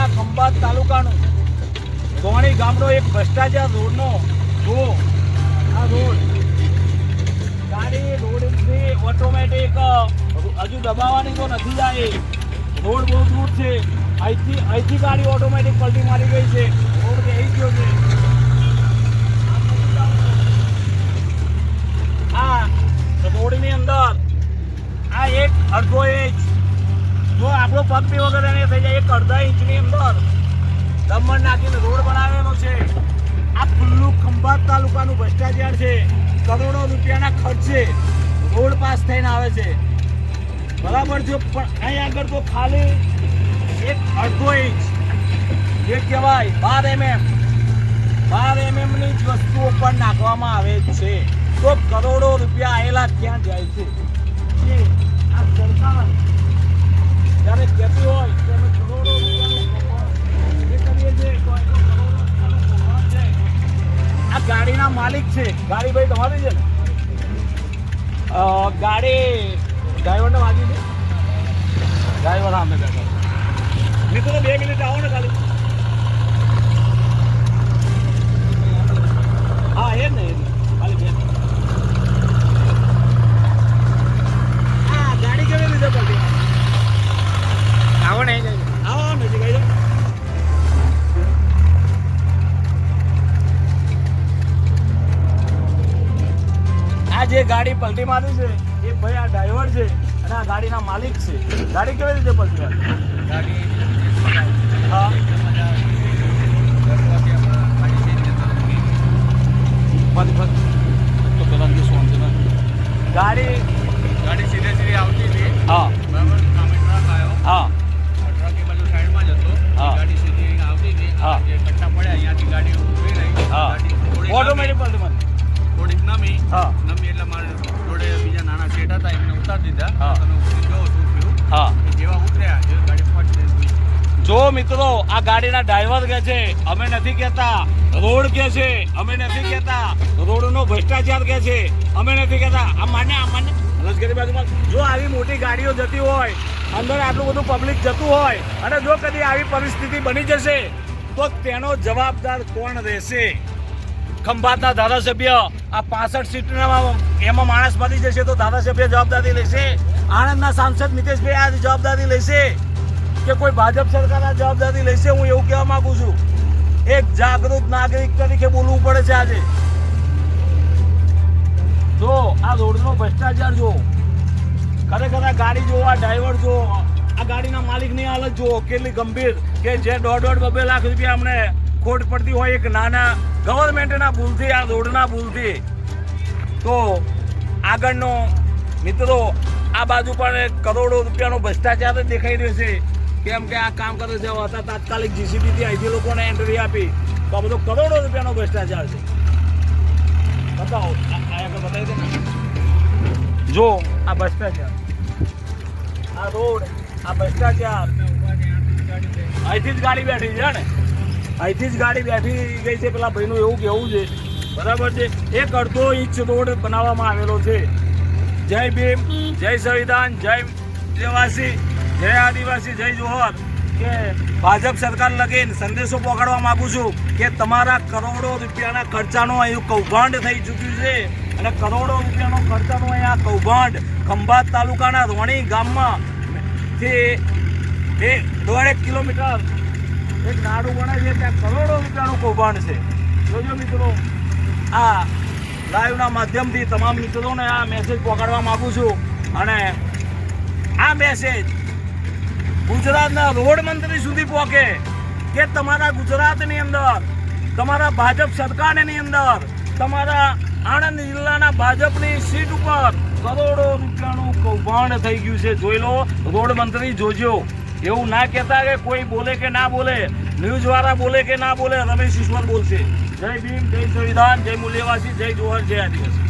જિલ્લાના ખંભાત તાલુકાનું ધોણી ગામનો એક ભ્રષ્ટાચાર રોડનો જો આ રોડ ગાડી રોડથી ઓટોમેટિક હજુ દબાવવાની તો નથી જાય. રોડ બહુ દૂર છે. અહીંથી ગાડી ઓટોમેટિક પલટી મારી ગઈ છે. રોડ બેસી ગયો છે. આ રોડની અંદર આ એક અડધો ઇંચ જો આપણો પગ બી વગર એને થઈ જાય એક અડધા ઇંચની અંદર દમણ નાખીને રોડ બનાવેલો છે. આ ખુલ્લું ખંભાત તાલુકાનું ભ્રષ્ટાચાર છે. કરોડો રૂપિયાના ખર્ચે રોડ પાસ થઈને આવે છે. બરાબર છે. પણ અહીં આગળ તો ખાલી એક અડધો ઇંચ જે કહેવાય 12 mm ની જ વસ્તુઓ પણ નાખવામાં આવે છે. તો કરોડો રૂપિયા આવેલા ક્યાં જાય છે? આ સરકાર જ્યારે કહેતી હોય કે અમે કરોડો રૂપિયાનું એ કરીએ છીએ તો આ ગાડીના માલિક છે. ગાડી ભાઈ તમારી છે ને? ગાડી ડ્રાઈવરને વાગી છે. ડ્રાઈવર સામે બેઠા. મિત્રો 2 મિનિટ આવો ને ખાલી. હા એ ને ખાલી 2 મિનિટ. હા ગાડી કેવી રીતે પડી? આવો ને આવો નજીક આવી જાઓ. આ જે ગાડી પલટી મારી છે એ ભાઈ આ ડ્રાઈવર છે અને આ ગાડીના માલિક છે. ગાડી કેવી રીતે પલટી મારી? ગાડી હા તો પેલા દિવસ ગાડી સીધે આવતી હતી. હા બરાબર. સામે ટ્રક આવ્યો. હા ટ્રક એ બાજુ સાઈડમાં જ હતો. ગાડી સીધી આવતી હતી. હા જે કટ્ટા પડ્યા અહીંયાથી ગાડી ઉભી રહી. હા ઓટોમેટિક પલટી મારી. થોડીક નમી. હા નમી એટલે મારે જોડે બીજા નાના સેટ હતા એમને ઉતારી દીધા. હા તમે ઉતરી જો શું થયું. હા જેવા ઉતર્યા જે ગાડી ફટ. જો મિત્રો આ ગાડીના ડ્રાઈવર કહે છે અમે નથી કહેતા. રોડ કહે છે અમે નથી કહેતા. રોડનો ભ્રષ્ટાચાર કહે છે અમે નથી કહેતા. આ માન્ય લશ્કરી બાજુમાં જો આવી મોટી ગાડીઓ જતી હોય અંદર આટલું બધું પબ્લિક જતું હોય અને જો કદી આવી પરિસ્થિતિ બની જશે તો તેનો જવાબદાર કોણ રહેશે? ખંભાતના ધારાસભ્ય આ 65 સીટના એમાં માણસ મરી જશે તો ધારાસભ્ય જવાબદારી લેશે? આણંદના સાંસદ નીતેશભાઈ આ જવાબદારી લેશે કે કોઈ ભાજપ સરકાર આ જવાબદારી લેશે? હું એવું કહેવા માંગુ છું. એક જાગૃત નાગરિક તરીકે બોલવું પડે છે આજે. જો આ રોડનો ભ્રષ્ટાચાર જો ખરેખર આ ગાડી જો આ ડ્રાઈવર જો આ ગાડીના માલિકની હાલત જો કેટલી ગંભીર કે જે 1.5-2 લાખ રૂપિયા અમને ખોટ પડતી હોય એક નાના ગવર્મેન્ટના ભૂલથી આ રોડના ભૂલથી. તો આગળનો મિત્રો આ બાજુ પણ કરોડો રૂપિયાનો ભ્રષ્ટાચાર જ દેખાઈ રહ્યો છે. કેમ કે આ કામ કરે છે હતા તાત્કાલિક જીસીબીથી અહીંથી લોકોને એન્ટ્રી આપી તો આ બધો કરોડો રૂપિયાનો ભ્રષ્ટાચાર છે. બતાવો આગળ બતાવી દે ને. જો આ ભ્રષ્ટાચાર આ રોડ આ ભ્રષ્ટાચાર અહીંથી જ ગાડી બેઠી છે ને અહીંથી જ ગાડી બેઠી ગઈ છે. પેલા ભાઈનું એવું કહેવું છે બરાબર છે. એક અડધો ઇંચ રોડ બનાવવામાં આવેલો છે. જય ભીમ, જય સંવિધાન, જય આદિવાસી, જય આદિવાસી, જય જોહર. કે ભાજપ સરકાર લગીને સંદેશો પહોંચાડવા માંગુ છું કે તમારા કરોડો રૂપિયાના ખર્ચાનું અહીં કૌભાંડ થઈ ચૂક્યું છે અને કરોડો રૂપિયાનો ખર્ચાનું અહીંયા કૌભાંડ ખંભાત તાલુકાના રોણી ગામમાં થી 1.5 કિલોમીટર એક નાડું બને છે ત્યાં કરોડો રૂપિયાનું કૌભાંડ છે. જોજો મિત્રો આ લાઈવના માધ્યમથી તમામ મિત્રોને આ મેસેજ પહોંચાડવા માંગુ છું અને આ મેસેજ ગુજરાતના રોડ મંત્રી સુધી પહોંચે કે તમારા ગુજરાતની અંદર તમારા ભાજપ સરકારની અંદર તમારા આણંદ જિલ્લાના ભાજપની સીટ ઉપર કરોડો રૂપિયાનું કૌભાંડ થઈ ગયું છે. જોઈ લો રોડ મંત્રી જોજો. એવું ના કહેતા કે કોઈ બોલે કે ના બોલે, ન્યૂઝવાળા બોલે કે ના બોલે, રમેશ ઈશ્વર બોલશે. જય ભીમ, જય સંવિધાન, જય મૂલ્યવાસી, જય જોહર, જય આદિવાસી.